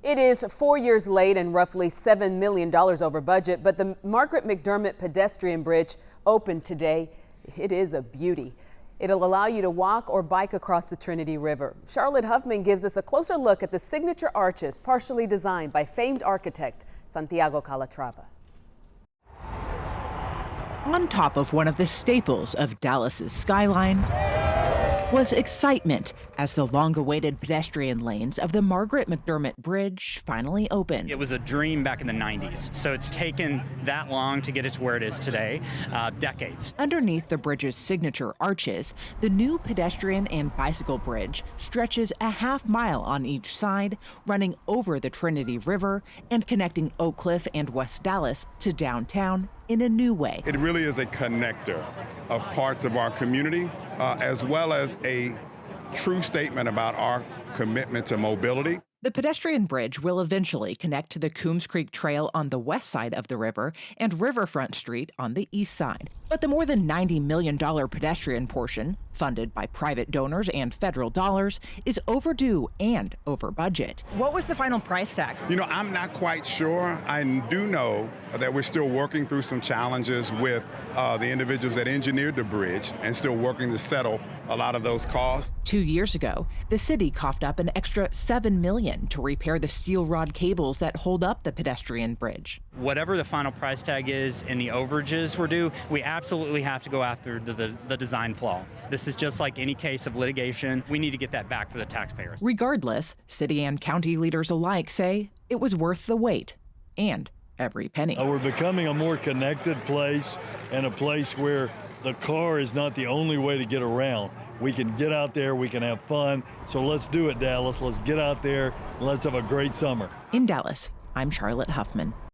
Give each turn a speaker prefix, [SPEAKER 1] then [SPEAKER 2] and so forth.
[SPEAKER 1] It is 4 years late and roughly $7 million over budget, but the Margaret McDermott pedestrian bridge opened today. It is a beauty. It'll allow you to walk or bike across the Trinity River. Charlotte Huffman gives us a closer look at the signature arches partially designed by famed architect Santiago Calatrava.
[SPEAKER 2] On top of one of the staples of Dallas's skyline was excitement as the long-awaited pedestrian lanes of the Margaret McDermott Bridge finally opened.
[SPEAKER 3] It was a dream back in the 90s, so it's taken that long to get it to where it is today, decades.
[SPEAKER 2] Underneath the bridge's signature arches, the new pedestrian and bicycle bridge stretches a half-mile on each side, running over the Trinity River and connecting Oak Cliff and West Dallas to downtown in a new way.
[SPEAKER 4] It really is a connector of parts of our community, as well as a true statement about our commitment to mobility.
[SPEAKER 2] The pedestrian bridge will eventually connect to the Coombs Creek Trail on the west side of the river and Riverfront Street on the east side. But the more than $90 million pedestrian portion, funded by private donors and federal dollars, is overdue and over budget. What was the final price tag?
[SPEAKER 4] You know, I'm not quite sure. I do know that we're still working through some challenges with the individuals that engineered the bridge and still working to settle a lot of those costs.
[SPEAKER 2] 2 years ago, the city coughed up an extra $7 million to repair the steel rod cables that hold up the pedestrian bridge.
[SPEAKER 3] Whatever the final price tag is and the overages were due, we absolutely have to go after the design flaw. This is just like any case of litigation. We need to get that back for the taxpayers.
[SPEAKER 2] Regardless, city and county leaders alike say it was worth the wait and every penny.
[SPEAKER 5] We're becoming a more connected place and a place where the car is not the only way to get around. We can get out there, we can have fun. So let's do it, Dallas. Let's get out there and let's have a great summer.
[SPEAKER 2] In Dallas, I'm Charlotte Huffman.